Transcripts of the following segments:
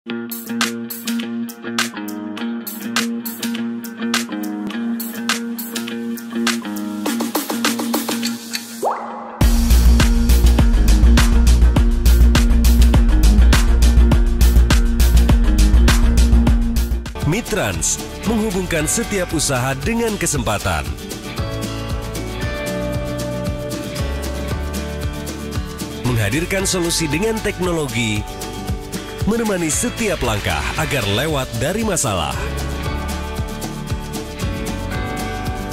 Mitrans menghubungkan setiap usaha dengan kesempatan. Menghadirkan solusi dengan teknologi, menemani setiap langkah agar lewat dari masalah.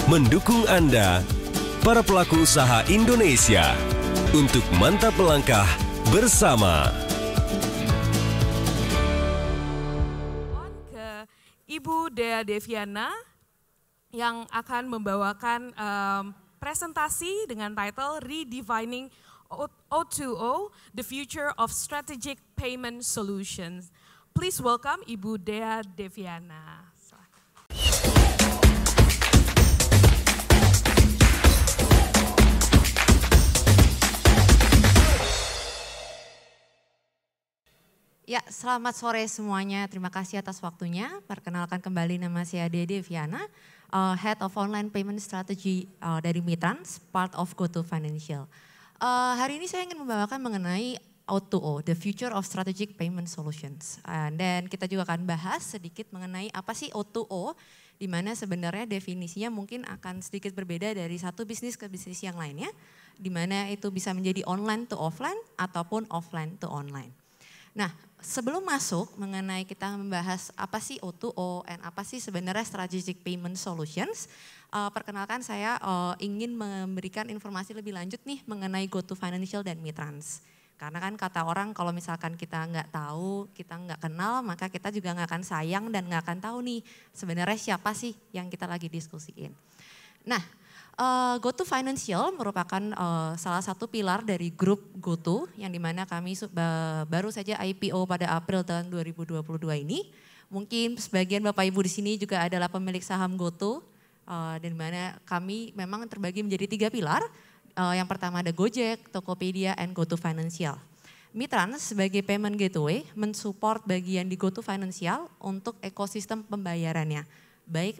Mendukung Anda, para pelaku usaha Indonesia, untuk mantap melangkah bersama. Ibu Dea Deviana yang akan membawakan presentasi dengan title Redefining O2O, The Future of Strategic Payment Solutions. Please welcome Ibu Dea Deviana. Ya, selamat sore semuanya. Terima kasih atas waktunya. Perkenalkan kembali, nama saya Dea Deviana, Head of Online Payment Strategy dari Mitrans, part of GoTo Financial. Hari ini saya ingin membawakan mengenai O2O, The Future of Strategic Payment Solutions. Dan kita juga akan bahas sedikit mengenai apa sih O2O, di mana sebenarnya definisinya mungkin akan sedikit berbeda dari satu bisnis ke bisnis yang lainnya, di mana itu bisa menjadi online to offline ataupun offline to online. Nah, sebelum masuk mengenai kita membahas apa sih O2O dan apa sih sebenarnya Strategic Payment Solutions, perkenalkan saya ingin memberikan informasi lebih lanjut nih mengenai GoTo Financial dan Mitrans. Karena kan kata orang kalau misalkan kita nggak tahu, kita nggak kenal, maka kita juga nggak akan sayang dan nggak akan tahu nih sebenarnya siapa sih yang kita lagi diskusiin. Nah, GoTo Financial merupakan salah satu pilar dari grup GoTo yang dimana kami baru saja IPO pada April tahun 2022 ini. Mungkin sebagian Bapak Ibu di sini juga adalah pemilik saham GoTo, dan dimana kami memang terbagi menjadi 3 pilar. Yang pertama ada Gojek, Tokopedia, and GoTo Financial. Mitrans sebagai payment gateway mensupport bagian di GoTo Financial untuk ekosistem pembayarannya, baik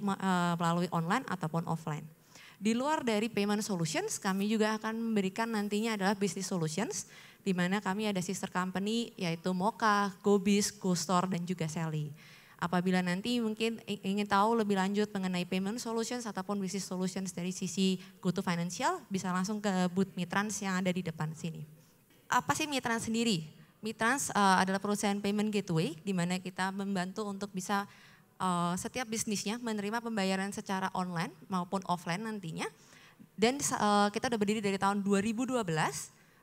melalui online ataupun offline. Di luar dari payment solutions, kami juga akan memberikan nantinya adalah business solutions, di mana kami ada sister company yaitu Moka, GoBiz, GoStore, dan juga Sally. Apabila nanti mungkin ingin tahu lebih lanjut mengenai payment solutions ataupun business solutions dari sisi GoTo Financial, bisa langsung ke booth Mitrans yang ada di depan sini. Apa sih Mitrans sendiri? Mitrans adalah perusahaan payment gateway, di mana kita membantu untuk bisa setiap bisnisnya menerima pembayaran secara online maupun offline nantinya. Dan kita udah berdiri dari tahun 2012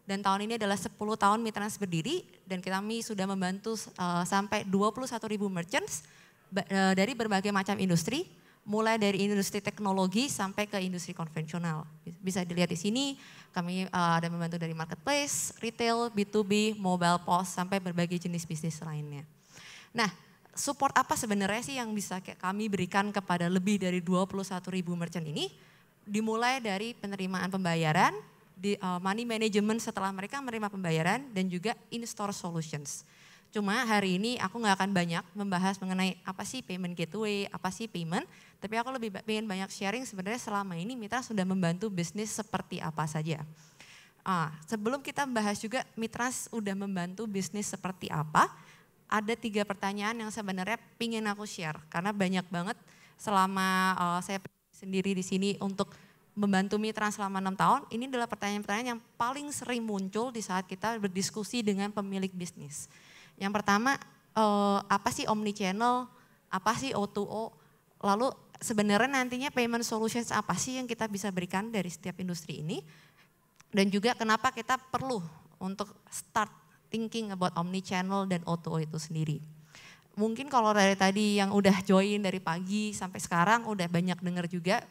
dan tahun ini adalah 10 tahun Mitrans berdiri dan kami sudah membantu sampai 21.000 merchants dari berbagai macam industri, mulai dari industri teknologi sampai ke industri konvensional. Bisa dilihat di sini kami ada membantu dari marketplace, retail, B2B, mobile POS sampai berbagai jenis bisnis lainnya. Nah, support apa sebenarnya sih yang bisa kami berikan kepada lebih dari 21.000 merchant ini? Dimulai dari penerimaan pembayaran, money management setelah mereka menerima pembayaran, dan juga in-store solutions. Cuma hari ini aku nggak akan banyak membahas mengenai apa sih payment gateway, apa sih payment, tapi aku lebih ingin banyak sharing sebenarnya selama ini Mitrans sudah membantu bisnis seperti apa saja. Sebelum kita membahas juga Mitrans sudah membantu bisnis seperti apa, ada 3 pertanyaan yang sebenarnya pingin aku share karena banyak banget selama saya sendiri di sini untuk membantu Mitrans selama 6 tahun. Ini adalah pertanyaan-pertanyaan yang paling sering muncul di saat kita berdiskusi dengan pemilik bisnis. Yang pertama, apa sih omnichannel, apa sih O2O, lalu sebenarnya nantinya payment solutions apa sih yang kita bisa berikan dari setiap industri ini, dan juga kenapa kita perlu untuk start thinking about omnichannel dan O2O itu sendiri. Mungkin kalau dari tadi yang udah join dari pagi sampai sekarang udah banyak dengar juga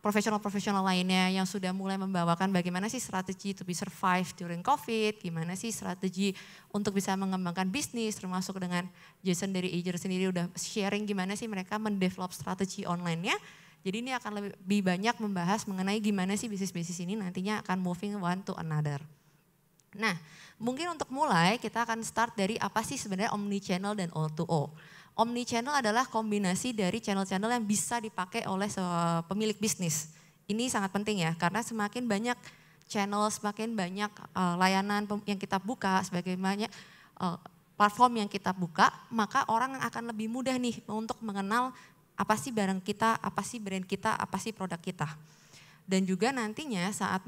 profesional-profesional lainnya yang sudah mulai membawakan bagaimana sih strategi to be survive during COVID, gimana sih strategi untuk bisa mengembangkan bisnis, termasuk dengan Jason dari Ager sendiri udah sharing gimana sih mereka mendevelop strategi online-nya. Jadi ini akan lebih banyak membahas mengenai gimana sih bisnis-bisnis ini nantinya akan moving one to another. Nah, mungkin untuk mulai kita akan start dari apa sih sebenarnya omnichannel dan O2O. Omnichannel adalah kombinasi dari channel-channel yang bisa dipakai oleh pemilik bisnis. Ini sangat penting ya, karena semakin banyak channel, semakin banyak layanan yang kita buka, semakin banyak platform yang kita buka, maka orang akan lebih mudah nih untuk mengenal apa sih barang kita, apa sih brand kita, apa sih produk kita. Dan juga nantinya saat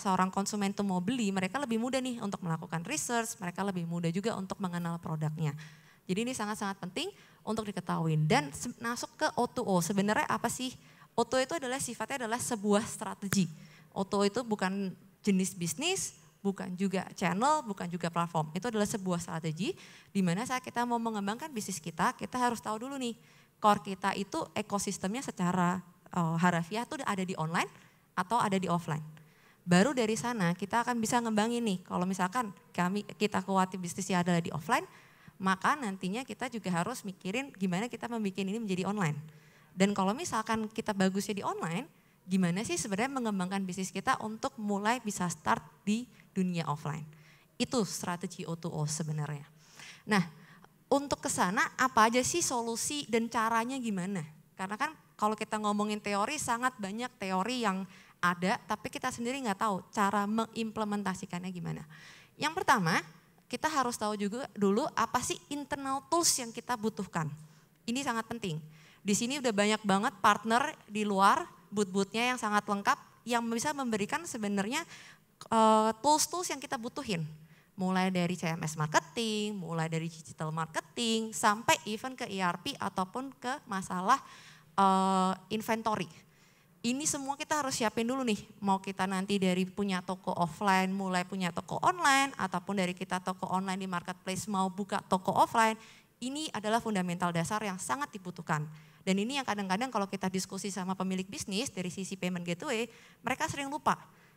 seorang konsumen itu mau beli, mereka lebih mudah nih untuk melakukan research, mereka lebih mudah juga untuk mengenal produknya. Jadi ini sangat-sangat penting untuk diketahui. Dan masuk ke O2O, sebenarnya apa sih? O2O itu adalah sifatnya adalah sebuah strategi. O2O itu bukan jenis bisnis, bukan juga channel, bukan juga platform. Itu adalah sebuah strategi di mana saat kita mau mengembangkan bisnis kita harus tahu dulu nih, core kita itu ekosistemnya secara harafiah itu ada di online atau ada di offline. Baru dari sana kita akan bisa ngembangin nih, kalau misalkan kita kuatin bisnisnya adalah di offline, maka nantinya kita juga harus mikirin gimana kita membuat ini menjadi online. Dan kalau misalkan kita bagusnya di online, gimana sih sebenarnya mengembangkan bisnis kita untuk mulai bisa start di dunia offline. Itu strategi O2O sebenarnya. Nah, untuk ke sana apa aja sih solusi dan caranya gimana? Karena kan kalau kita ngomongin teori, sangat banyak teori yang ada, tapi kita sendiri nggak tahu cara mengimplementasikannya gimana. Yang pertama, kita harus tahu juga dulu apa sih internal tools yang kita butuhkan. Ini sangat penting. Di sini udah banyak banget partner di luar, booth-boothnya yang sangat lengkap, yang bisa memberikan sebenarnya tools-tools yang kita butuhin. Mulai dari CMS marketing, mulai dari digital marketing, sampai even ke ERP ataupun ke masalah inventory. Ini semua kita harus siapin dulu nih, mau kita nanti dari punya toko offline, mulai punya toko online, ataupun dari kita toko online di marketplace mau buka toko offline, ini adalah fundamental dasar yang sangat dibutuhkan. Dan ini yang kadang-kadang kalau kita diskusi sama pemilik bisnis dari sisi payment gateway, mereka sering lupa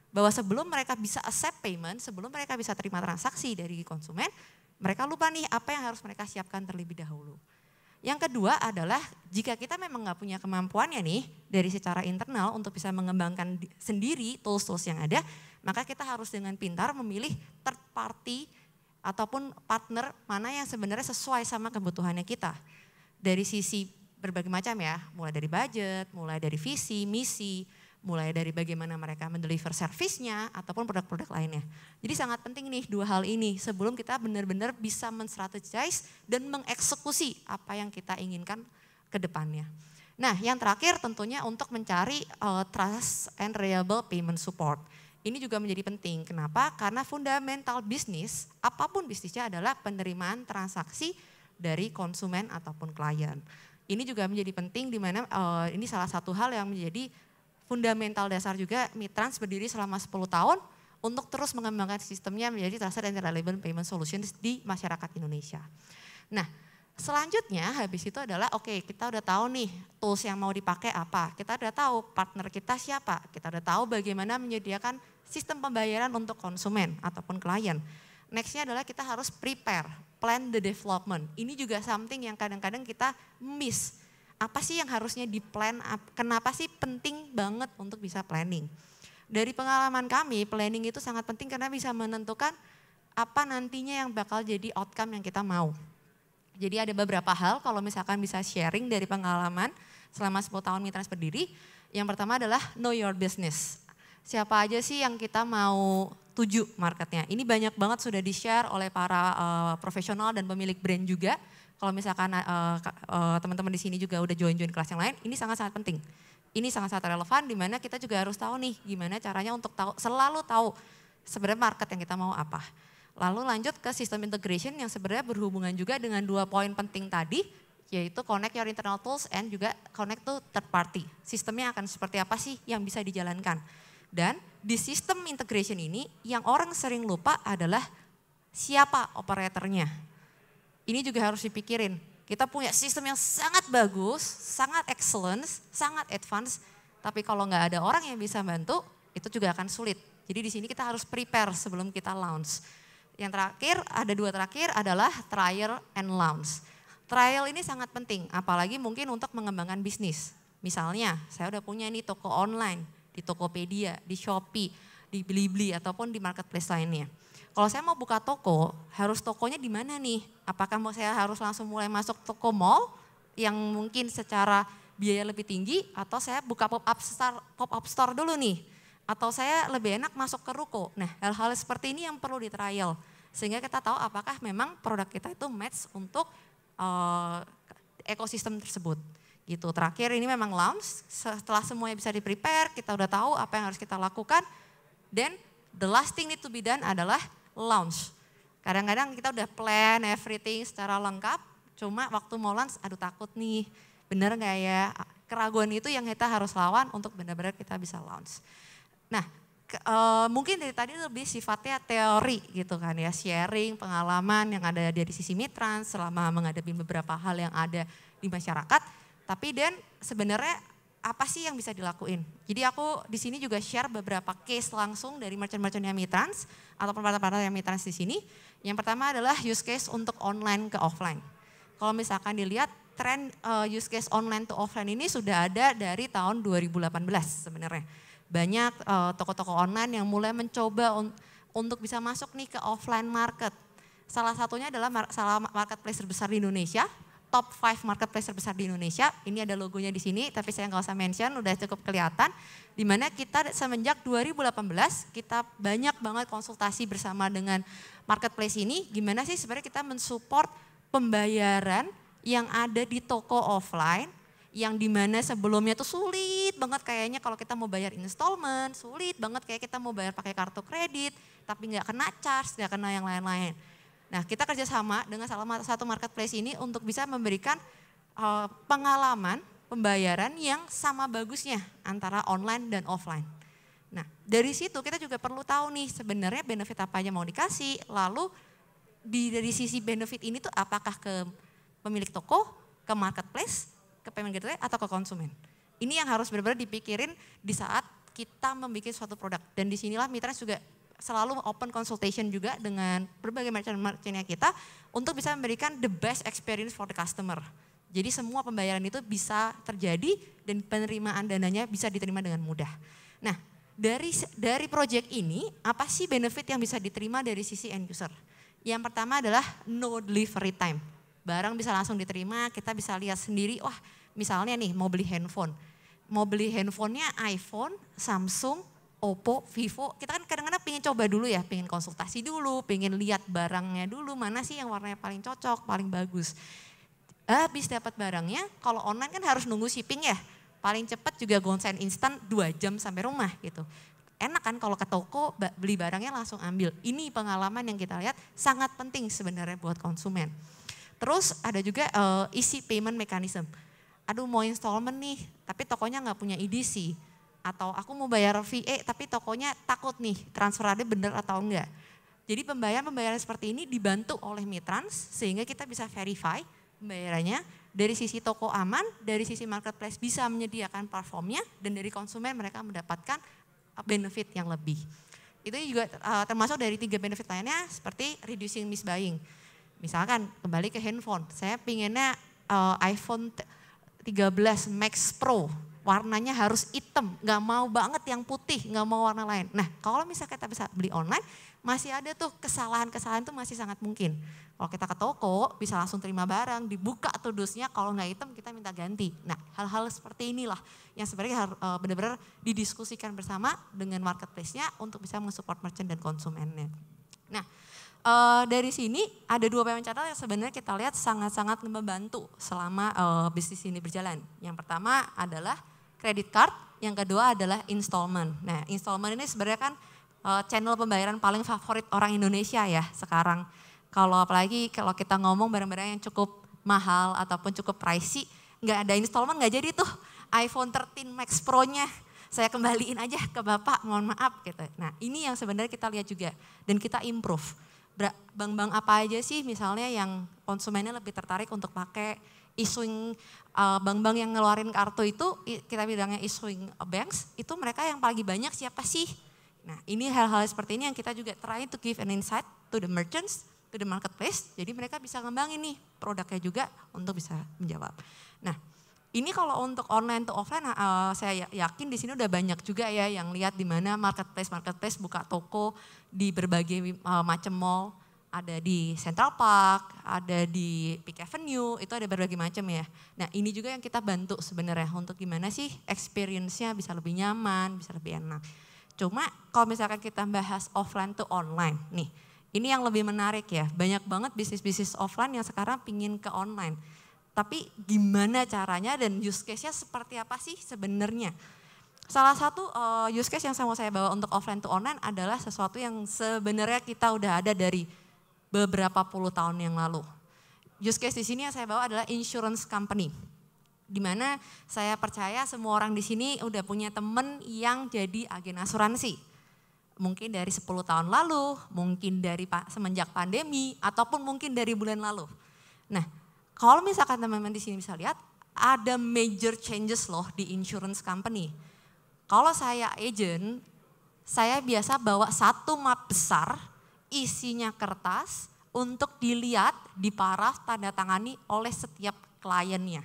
bahwa sebelum mereka bisa accept payment, sebelum mereka bisa terima transaksi dari konsumen, mereka lupa nih apa yang harus mereka siapkan terlebih dahulu. Yang kedua adalah jika kita memang nggak punya kemampuannya nih dari secara internal untuk bisa mengembangkan sendiri tools-tools yang ada, maka kita harus dengan pintar memilih third party ataupun partner mana yang sebenarnya sesuai sama kebutuhannya kita. Dari sisi berbagai macam ya, mulai dari budget, mulai dari visi, misi, mulai dari bagaimana mereka mendeliver servisnya ataupun produk-produk lainnya. Jadi sangat penting nih dua hal ini sebelum kita benar-benar bisa men-strategize dan mengeksekusi apa yang kita inginkan ke depannya. Nah yang terakhir tentunya untuk mencari trust and reliable payment support. Ini juga menjadi penting. Kenapa? Karena fundamental bisnis, apapun bisnisnya adalah penerimaan transaksi dari konsumen ataupun klien. Ini juga menjadi penting di mana ini salah satu hal yang menjadi fundamental dasar juga Mitrans berdiri selama 10 tahun untuk terus mengembangkan sistemnya menjadi trusted and reliable payment solutions di masyarakat Indonesia. Nah selanjutnya habis itu adalah kita udah tahu nih tools yang mau dipakai apa, kita udah tahu partner kita siapa, kita udah tahu bagaimana menyediakan sistem pembayaran untuk konsumen ataupun klien. Nextnya adalah kita harus prepare, plan the development. Ini juga something yang kadang-kadang kita miss. Apa sih yang harusnya di-plan, kenapa sih penting banget untuk bisa planning. Dari pengalaman kami, planning itu sangat penting karena bisa menentukan apa nantinya yang bakal jadi outcome yang kita mau. Jadi ada beberapa hal kalau misalkan bisa sharing dari pengalaman selama 10 tahun Mitrans berdiri. Yang pertama adalah know your business. Siapa aja sih yang kita mau tuju marketnya. Ini banyak banget sudah di-share oleh para profesional dan pemilik brand juga. Kalau misalkan teman-teman di sini juga udah join kelas yang lain, ini sangat-sangat penting. Ini sangat-sangat relevan di mana kita juga harus tahu nih gimana caranya untuk selalu tahu sebenarnya market yang kita mau apa. Lalu lanjut ke sistem integration yang sebenarnya berhubungan juga dengan 2 poin penting tadi, yaitu connect your internal tools and juga connect to third party. Sistemnya akan seperti apa sih yang bisa dijalankan. Dan di sistem integration ini yang orang sering lupa adalah siapa operatornya. Ini juga harus dipikirin. Kita punya sistem yang sangat bagus, sangat excellent, sangat advance, tapi kalau nggak ada orang yang bisa bantu, itu juga akan sulit. Jadi di sini kita harus prepare sebelum kita launch. Yang terakhir, ada 2 terakhir adalah trial and launch. Trial ini sangat penting, apalagi mungkin untuk mengembangkan bisnis. Misalnya, saya udah punya nih toko online, di Tokopedia, di Shopee, di Blibli ataupun di marketplace lainnya. Kalau saya mau buka toko, harus tokonya di mana nih? Apakah saya harus langsung mulai masuk toko mall yang mungkin secara biaya lebih tinggi, atau saya buka pop-up store dulu nih? Atau saya lebih enak masuk ke ruko? Nah, hal-hal seperti ini yang perlu di-trial. Sehingga kita tahu apakah memang produk kita itu match untuk ekosistem tersebut. Gitu. Terakhir ini memang launch, setelah semuanya bisa di-prepare, kita udah tahu apa yang harus kita lakukan, then the last thing need to be done adalah launch. Kadang-kadang kita udah plan everything secara lengkap, cuma waktu mau launch, aduh takut nih, bener gak ya? Keraguan itu yang kita harus lawan untuk benar-benar kita bisa launch. Nah, mungkin dari tadi lebih sifatnya teori gitu kan ya, sharing pengalaman yang ada dari sisi Mitrans selama menghadapi beberapa hal yang ada di masyarakat. Tapi dan sebenarnya apa sih yang bisa dilakuin? Jadi aku di sini juga share beberapa case langsung dari merchant-merchantnya Mitrans ataupun partner-partner yang Mitrans di sini. Yang pertama adalah use case untuk online ke offline. Kalau misalkan dilihat tren use case online to offline ini sudah ada dari tahun 2018 sebenarnya. Banyak toko-toko online yang mulai mencoba untuk bisa masuk nih ke offline market. Salah satunya adalah salah marketplace terbesar di Indonesia. Top 5 marketplace terbesar di Indonesia. Ini ada logonya di sini, tapi saya nggak usah mention, udah cukup kelihatan. Dimana kita semenjak 2018, kita banyak banget konsultasi bersama dengan marketplace ini. Gimana sih sebenarnya kita mensupport pembayaran yang ada di toko offline, yang dimana sebelumnya tuh sulit banget kayaknya kalau kita mau bayar installment, sulit banget kayak kita mau bayar pakai kartu kredit, tapi nggak kena charge, nggak kena yang lain-lain. Nah, kita kerjasama dengan salah satu marketplace ini untuk bisa memberikan pengalaman pembayaran yang sama bagusnya antara online dan offline. Nah, dari situ kita juga perlu tahu nih sebenarnya benefit apa aja mau dikasih, lalu dari sisi benefit ini tuh apakah ke pemilik toko, ke marketplace, ke payment gateway, atau ke konsumen. Ini yang harus benar-benar dipikirin di saat kita membuat suatu produk. Dan disinilah Mitrans juga selalu open consultation juga dengan berbagai merchant-merchantnya kita untuk bisa memberikan the best experience for the customer. Jadi semua pembayaran itu bisa terjadi dan penerimaan dananya bisa diterima dengan mudah. Nah, dari project ini apa sih benefit yang bisa diterima dari sisi end user? Yang pertama adalah no delivery time. Barang bisa langsung diterima, kita bisa lihat sendiri, wah misalnya nih mau beli handphone. Mau beli handphonenya iPhone, Samsung, Oppo, Vivo, kita kan kadang-kadang pengen coba dulu ya, pengen konsultasi dulu, pengen lihat barangnya dulu, mana sih yang warnanya paling cocok, paling bagus. Habis dapat barangnya, kalau online kan harus nunggu shipping ya, paling cepat juga gosen instan 2 jam sampai rumah gitu. Enak kan kalau ke toko beli barangnya langsung ambil. Ini pengalaman yang kita lihat sangat penting sebenarnya buat konsumen. Terus ada juga easy payment mechanism. Aduh mau installment nih, tapi tokonya nggak punya EDC. Atau aku mau bayar VA tapi tokonya takut nih transferannya bener atau enggak. Jadi pembayaran seperti ini dibantu oleh Mitrans sehingga kita bisa verify pembayarannya dari sisi toko aman, dari sisi marketplace bisa menyediakan platformnya dan dari konsumen mereka mendapatkan benefit yang lebih. Itu juga termasuk dari 3 benefit lainnya seperti reducing misbuying. Misalkan kembali ke handphone, saya pinginnya iPhone 13 Max Pro. Warnanya harus hitam, nggak mau banget yang putih, nggak mau warna lain. Nah kalau misalnya kita bisa beli online, masih ada tuh kesalahan-kesalahan tuh masih sangat mungkin. Kalau kita ke toko bisa langsung terima barang, dibuka tuh dusnya, kalau nggak hitam kita minta ganti. Nah hal-hal seperti inilah yang sebenarnya benar-benar didiskusikan bersama dengan marketplace-nya untuk bisa mensupport merchant dan konsumennya. Nah dari sini ada 2 payment channel yang sebenarnya kita lihat sangat-sangat membantu selama bisnis ini berjalan. Yang pertama adalah credit card, yang kedua adalah installment. Nah installment ini sebenarnya kan channel pembayaran paling favorit orang Indonesia ya sekarang. Apalagi kalau kita ngomong barang-barang yang cukup mahal ataupun cukup pricey, nggak ada installment nggak jadi tuh iPhone 13 Max Pro-nya. Saya kembaliin aja ke Bapak, mohon maaf gitu. Nah ini yang sebenarnya kita lihat juga dan kita improve. Bank-bank apa aja sih misalnya yang konsumennya lebih tertarik untuk pakai issuing bank-bank yang ngeluarin kartu itu, kita bilangnya issuing banks, itu mereka yang paling banyak siapa sih? Nah ini hal-hal seperti ini yang kita juga try to give an insight to the merchants, to the marketplace, jadi mereka bisa ngembangin nih produknya juga untuk bisa menjawab. Nah ini kalau untuk online to offline, saya yakin di sini udah banyak juga ya yang lihat di mana marketplace buka toko di berbagai macam mall. Ada di Central Park, ada di Peak Avenue, itu ada berbagai macam ya. Nah ini juga yang kita bantu sebenarnya untuk gimana sih experience-nya bisa lebih nyaman, bisa lebih enak. Cuma kalau misalkan kita bahas offline to online nih, ini yang lebih menarik ya. Banyak banget bisnis-bisnis offline yang sekarang pingin ke online. Tapi gimana caranya dan use case-nya seperti apa sih sebenarnya? Salah satu use case yang mau saya bawa untuk offline to online adalah sesuatu yang sebenarnya kita udah ada dari beberapa puluh tahun yang lalu. Use case di sini yang saya bawa adalah insurance company. Di mana saya percaya semua orang di sini udah punya temen yang jadi agen asuransi. Mungkin dari 10 tahun lalu, mungkin dari semenjak pandemi, ataupun mungkin dari bulan lalu. Nah, kalau misalkan teman-teman di sini bisa lihat, ada major changes loh di insurance company. Kalau saya agent, saya biasa bawa satu map besar, isinya kertas untuk dilihat, diparaf, tanda tangani oleh setiap kliennya.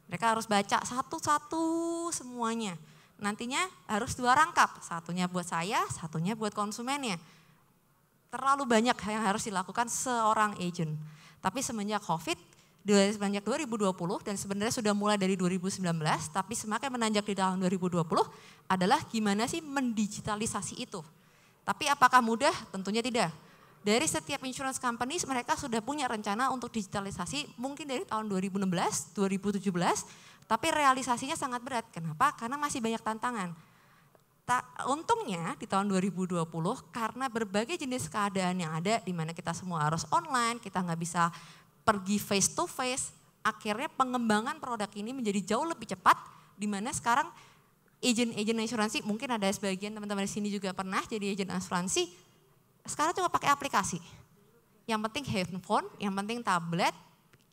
Mereka harus baca satu-satu semuanya. Nantinya harus 2 rangkap, satunya buat saya, satunya buat konsumennya. Terlalu banyak yang harus dilakukan seorang agent. Tapi semenjak COVID, semenjak 2020 dan sebenarnya sudah mulai dari 2019, tapi semakin menanjak di tahun 2020 adalah gimana sih mendigitalisasi itu. Tapi apakah mudah? Tentunya tidak. Dari setiap insurance companies mereka sudah punya rencana untuk digitalisasi mungkin dari tahun 2016, 2017, tapi realisasinya sangat berat. Kenapa? Karena masih banyak tantangan. Untungnya di tahun 2020 karena berbagai jenis keadaan yang ada di mana kita semua harus online, kita nggak bisa pergi face to face, akhirnya pengembangan produk ini menjadi jauh lebih cepat di mana sekarang agent asuransi, mungkin ada sebagian teman-teman di sini juga pernah jadi agent asuransi, sekarang cuma pakai aplikasi. Yang penting handphone, yang penting tablet,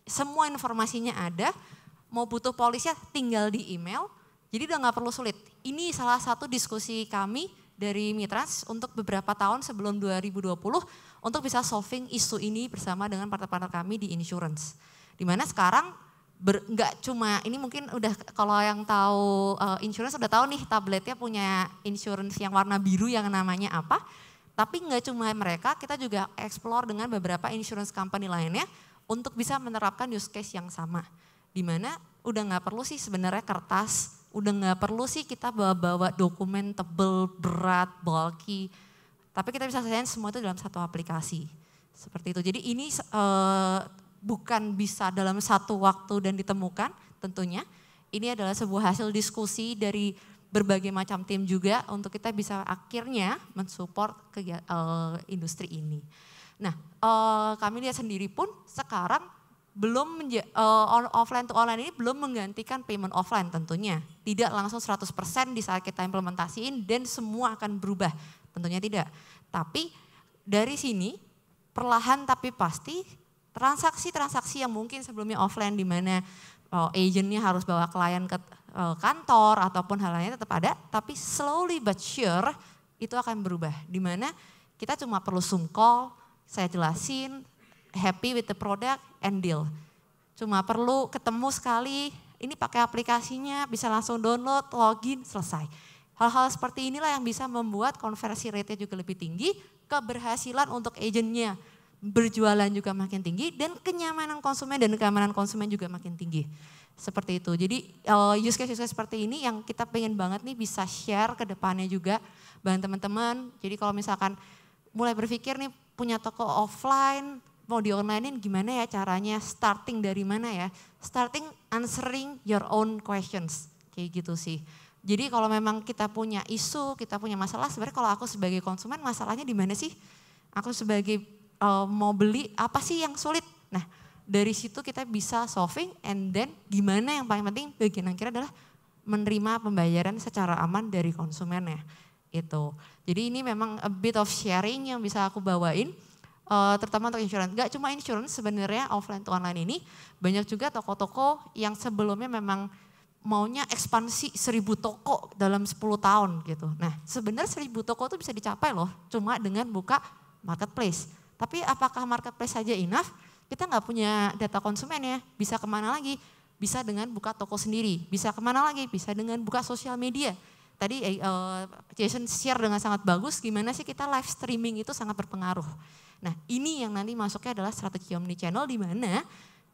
semua informasinya ada, mau butuh polisnya tinggal di email, jadi udah nggak perlu sulit. Ini salah satu diskusi kami dari Mitrans untuk beberapa tahun sebelum 2020 untuk bisa solving isu ini bersama dengan partner-partner kami di insurance. Dimana sekarang nggak cuma ini mungkin udah kalau yang tahu insurance udah tahu nih tabletnya punya insurance yang warna biru yang namanya apa. Tapi nggak cuma mereka, kita juga explore dengan beberapa insurance company lainnya untuk bisa menerapkan use case yang sama. Dimana udah nggak perlu sih sebenarnya kertas, udah nggak perlu sih kita bawa-bawa dokumen tebel, berat, bulky. Tapi kita bisa selesaikan semua itu dalam satu aplikasi. Seperti itu. Jadi ini bukan bisa dalam satu waktu dan ditemukan tentunya. Ini adalah sebuah hasil diskusi dari berbagai macam tim juga untuk kita bisa akhirnya mensupport industri ini. Nah kami lihat sendiri pun sekarang belum offline to online ini belum menggantikan payment offline tentunya. Tidak langsung 100% di saat kita implementasiin dan semua akan berubah, tentunya tidak. Tapi dari sini perlahan tapi pasti transaksi-transaksi yang mungkin sebelumnya offline di mana agentnya harus bawa klien ke kantor ataupun hal lainnya tetap ada, tapi slowly but sure itu akan berubah. Di mana kita cuma perlu Zoom call, saya jelasin, happy with the product and deal. Cuma perlu ketemu sekali, ini pakai aplikasinya, bisa langsung download, login, selesai. Hal-hal seperti inilah yang bisa membuat konversi rate-nya juga lebih tinggi, keberhasilan untuk agentnya berjualan juga makin tinggi dan kenyamanan konsumen dan keamanan konsumen juga makin tinggi. Seperti itu. Jadi use case seperti ini yang kita pengen banget nih bisa share ke depannya juga bagi teman-teman. Jadi kalau misalkan mulai berpikir nih punya toko offline, mau di onlinein gimana ya caranya, starting dari mana ya? Starting answering your own questions. Kayak gitu sih. Jadi kalau memang kita punya isu, kita punya masalah, sebenarnya kalau aku sebagai konsumen masalahnya di mana sih? Aku sebagai mau beli apa sih yang sulit. Nah dari situ kita bisa solving and then gimana yang paling penting bagian akhir adalah menerima pembayaran secara aman dari konsumennya. Itu. Jadi ini memang a bit of sharing yang bisa aku bawain terutama untuk insurance. Gak cuma insurance sebenarnya offline to online ini banyak juga toko-toko yang sebelumnya memang maunya ekspansi 1000 toko dalam 10 tahun gitu. Nah sebenarnya 1000 toko itu bisa dicapai loh cuma dengan buka marketplace. Tapi apakah marketplace saja enough? Kita nggak punya data konsumen ya, bisa kemana lagi? bisa dengan buka toko sendiri, bisa kemana lagi, bisa dengan buka sosial media. Tadi Jason share dengan sangat bagus gimana sih kita live streaming itu sangat berpengaruh. Nah ini yang nanti masuknya adalah strategi omnichannel di mana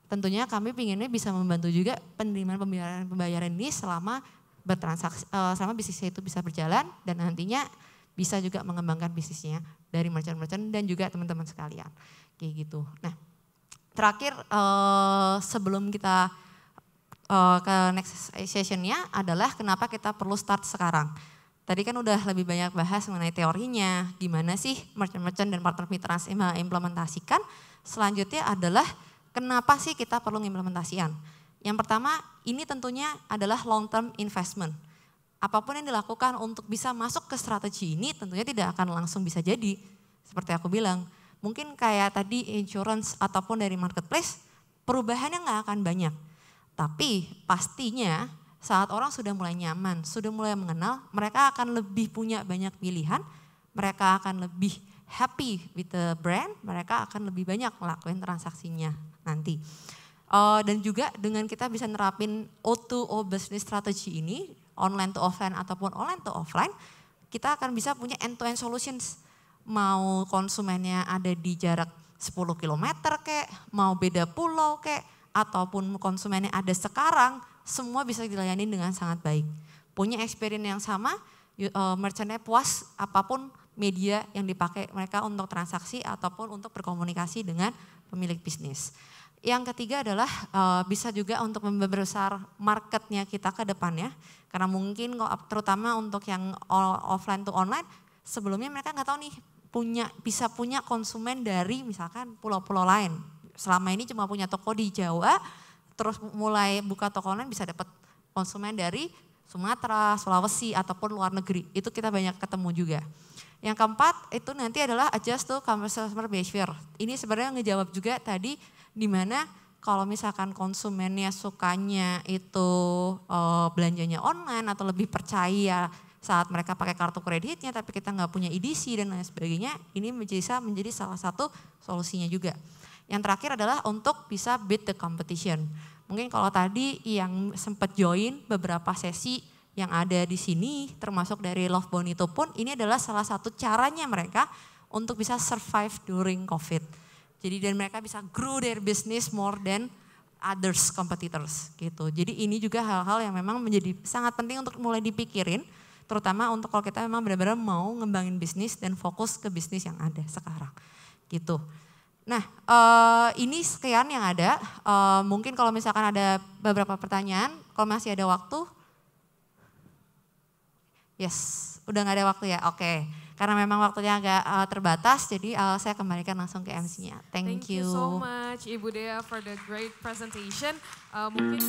tentunya kami pinginnya bisa membantu juga penerimaan pembayaran ini selama bertransaksi, selama bisnisnya itu bisa berjalan dan nantinya bisa juga mengembangkan bisnisnya dari merchant-merchant dan juga teman-teman sekalian. Kayak gitu. Nah terakhir sebelum kita ke next sessionnya adalah kenapa kita perlu start sekarang. Tadi kan udah lebih banyak bahas mengenai teorinya, gimana sih merchant-merchant dan partner mitra implementasikan. Selanjutnya adalah kenapa sih kita perlu implementasian. Yang pertama ini tentunya adalah long term investment. Apapun yang dilakukan untuk bisa masuk ke strategi ini tentunya tidak akan langsung bisa jadi. Seperti aku bilang, mungkin kayak tadi insurance ataupun dari marketplace, perubahannya nggak akan banyak. Tapi pastinya saat orang sudah mulai nyaman, sudah mulai mengenal, mereka akan lebih punya banyak pilihan, mereka akan lebih happy with the brand, mereka akan lebih banyak melakukan transaksinya nanti. Dan juga dengan kita bisa nerapin O2O business strategy ini, online to offline ataupun online to offline, kita akan bisa punya end-to-end solutions. Mau konsumennya ada di jarak 10 km kek, mau beda pulau kek, ataupun konsumennya ada sekarang, semua bisa dilayani dengan sangat baik. Punya experience yang sama, merchantnya puas apapun media yang dipakai mereka untuk transaksi ataupun untuk berkomunikasi dengan pemilik bisnis. Yang ketiga adalah bisa juga untuk membesar marketnya kita ke depannya. Karena mungkin terutama untuk yang offline to online, sebelumnya mereka nggak tahu nih bisa punya konsumen dari misalkan pulau-pulau lain. Selama ini cuma punya toko di Jawa, terus mulai buka toko online bisa dapat konsumen dari Sumatera, Sulawesi ataupun luar negeri. Itu kita banyak ketemu juga. Yang keempat itu nanti adalah adjust to customer behavior. Ini sebenarnya ngejawab juga tadi di mana kalau misalkan konsumennya sukanya itu belanjanya online atau lebih percaya saat mereka pakai kartu kreditnya tapi kita nggak punya EDC dan lain sebagainya, ini bisa menjadi salah satu solusinya juga. Yang terakhir adalah untuk bisa beat the competition. Mungkin kalau tadi yang sempat join beberapa sesi yang ada di sini, termasuk dari Love Bonito pun, ini adalah salah satu caranya mereka untuk bisa survive during COVID. Jadi dan mereka bisa grow their business more than others competitors gitu. Jadi ini juga hal-hal yang memang menjadi sangat penting untuk mulai dipikirin, terutama untuk kalau kita memang benar-benar mau ngembangin bisnis dan fokus ke bisnis yang ada sekarang gitu. Nah ini sekian yang ada, mungkin kalau misalkan ada beberapa pertanyaan, kalau masih ada waktu. Yes, udah gak ada waktu ya, oke. Karena memang waktunya agak terbatas, jadi saya kembalikan langsung ke MC-nya. Thank you so much Ibu Dea for the great presentation. Mungkin